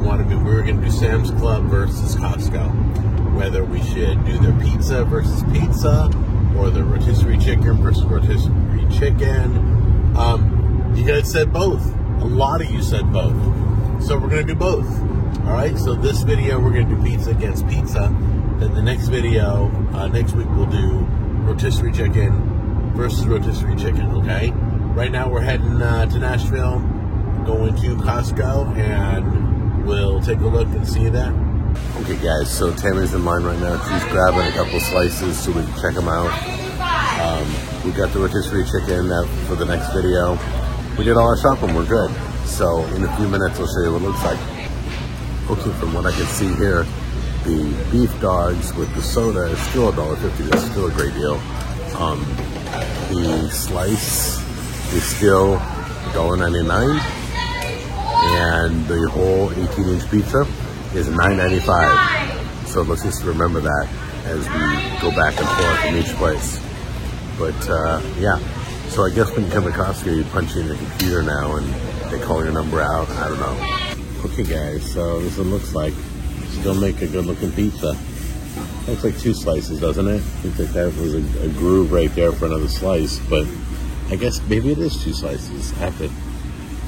want to do, we were going to do Sam's Club versus Costco. Whether we should do their pizza versus pizza, or the rotisserie chicken versus rotisserie chicken. You guys said both. A lot of you said both. So we're going to do both. All right, so this video, we're going to do pizza against pizza. Then the next video, next week, we'll do rotisserie chicken versus rotisserie chicken, okay? Right now, we're heading to Nashville, going to Costco, and we'll take a look and see that. Okay, guys, so Tammy's in line right now. She's grabbing a couple slices so we can check them out. We got the rotisserie chicken for the next video. We did all our shopping. We're good. So in a few minutes, I'll show you what it looks like. Okay, from what I can see here, the beef dogs with the soda is still $1.50. That's still a great deal. The slice is still $1.99, and the whole 18-inch pizza is $9.95. So let's just remember that as we go back and forth in each place. But yeah, so I guess when you come to Costco, you punch in your computer now and they call your number out. I don't know. Okay, guys, so this is what it looks like. Still make a good-looking pizza. Looks like 2 slices, doesn't it? Looks like that was a groove right there for another slice, but I guess maybe it is 2 slices. I have to.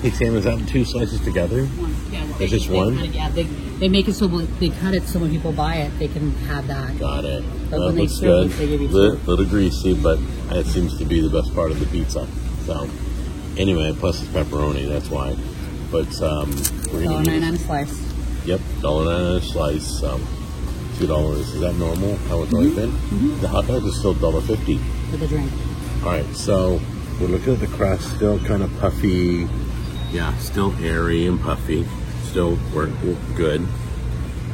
Hey, Sam, is that 2 slices together? One. Yeah, there's just one? Yeah, they make it so they cut it so when people buy it, they can have that. Got it. But that when looks they good. It, they give you little greasy, but it seems to be the best part of the pizza. So, anyway, plus it's pepperoni, that's why. But we're going to $1.99 a slice. Yep, $1.99 a slice. $2. Is that normal? How it's always been? Mm-hmm. The hot dog is still $1.50 with a drink. All right, so we're looking at the crust, still kind of puffy. Yeah, still airy and puffy. Still work good.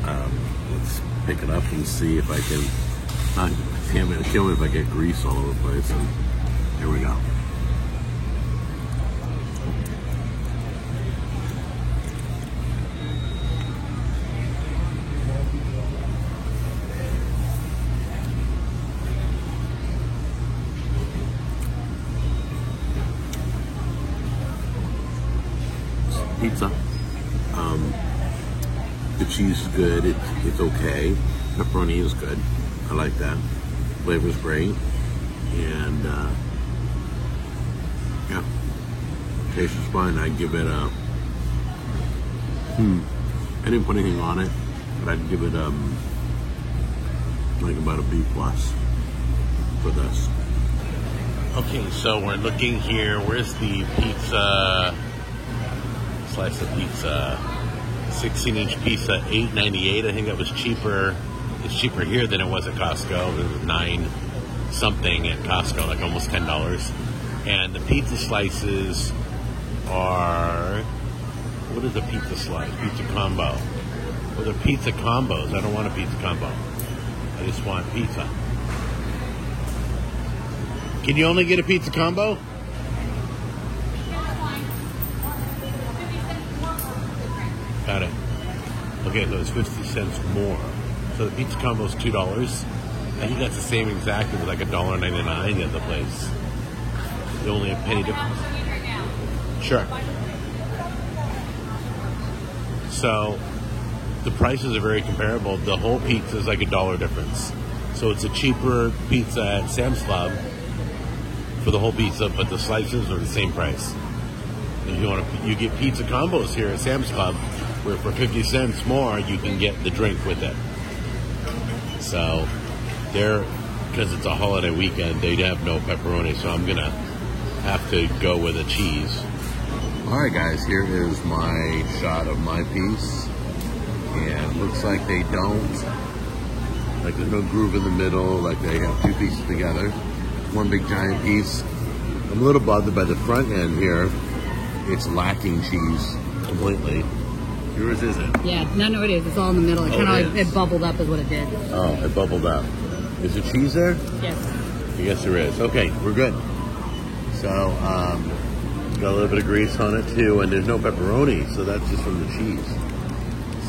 Let's pick it up and see if I can. Damn it, kill me if I get grease all over the place. And here we go. Pizza. The cheese is good. It's okay. Pepperoni is good. I like that. Flavor's great. And yeah, taste is fine. I'd give it a. I didn't put anything on it, but I'd give it like about a B+ for this. Okay, so we're looking here. Where's the pizza? Slice of pizza, 16-inch pizza, $8.98. I think that was cheaper. It's cheaper here than it was at Costco. It was $9 something at Costco, like almost $10. And the pizza slices are, what is a pizza slice? Pizza combo. Well, they're pizza combos. I don't want a pizza combo. I just want pizza. Can you only get a pizza combo? Got it. Okay, so it's 50 cents more. So the pizza combo is $2. I think that's the same exact. It was like $1.99 at the place. It's only a penny difference. Sure. So the prices are very comparable. The whole pizza is like $1 difference. So it's a cheaper pizza at Sam's Club for the whole pizza, but the slices are the same price. If you want to, you get pizza combos here at Sam's Club, where for 50 cents more, you can get the drink with it. So, because it's a holiday weekend, they have no pepperoni, so I'm going to have to go with a cheese. All right, guys, here is my shot of my piece. And it looks like they don't, like there's no groove in the middle, like they have 2 pieces together. One big giant piece. I'm a little bothered by the front end here. It's lacking cheese completely. Yours isn't. Yeah, no, it is. It's all in the middle. It kind of it bubbled up is what it did. Oh, it bubbled up. Is there cheese there? Yes. Yes, there is. Okay, we're good. So, got a little bit of grease on it too, and there's no pepperoni, so that's just from the cheese.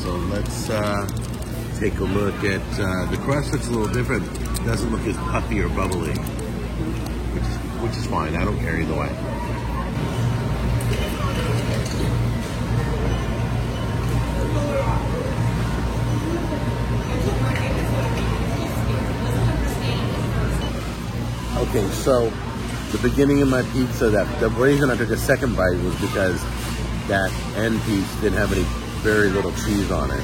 So let's take a look at the crust. Looks a little different. It doesn't look as puffy or bubbly, which is fine. I don't care either way. Okay, so the beginning of my pizza, the reason I took a second bite was because that end piece didn't have very little cheese on it.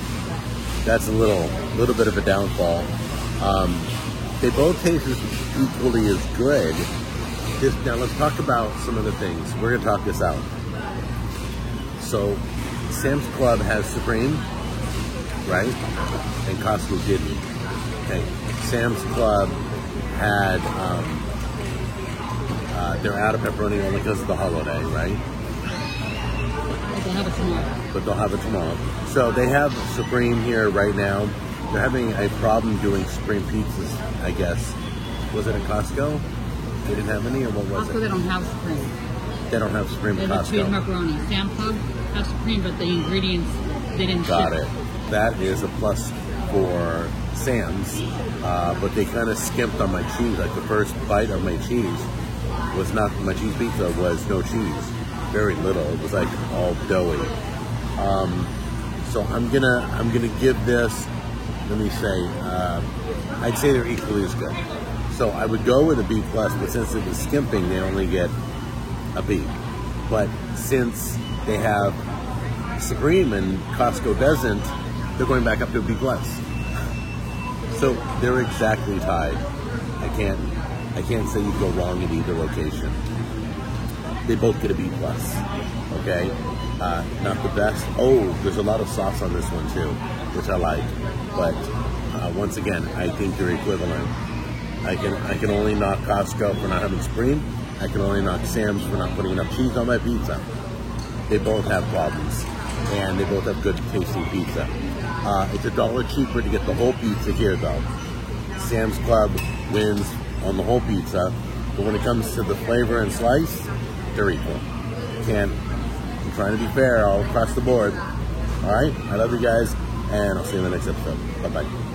That's a little bit of a downfall. They both taste equally as good. Now let's talk about some of the things. We're going to talk this out. So Sam's Club has Supreme, right? And Costco didn't. Okay. Sam's Club had, they're out of pepperoni only because of the holiday, right? But they'll have it tomorrow. But they'll have it tomorrow. So they have Supreme here right now. They're having a problem doing Supreme pizzas, I guess. Was it at Costco? They didn't have any, or what was Costco, it? they don't have Supreme. They don't have Supreme at They have Costco. cheese macaroni. Sam Club has Supreme, but the ingredients they didn't Got ship. it. That is a plus for Sam's, but they kind of skimped on my cheese. Like the first bite of my cheese was not, my cheese pizza was no cheese, very little. It was like all doughy. So I'm gonna give this. Let me say, I'd say they're equally as good. So I would go with a B plus, but since it was skimping, they only get a B. But since they have Supreme and Costco doesn't, they're going back up to a B plus. So they're exactly tied. I can't say you go wrong in either location. They both get a B plus. Okay, not the best. Oh, there's a lot of sauce on this one too, which I like. But once again, I think they're equivalent. I can only knock Costco for not having Supreme. I can only knock Sam's for not putting enough cheese on my pizza. They both have problems, and they both have good tasting pizza. It's $1 cheaper to get the whole pizza here, though. Sam's Club wins on the whole pizza, but when it comes to the flavor and slice, they're equal. I'm trying to be fair all across the board. All right, I love you guys, and I'll see you in the next episode. Bye-bye.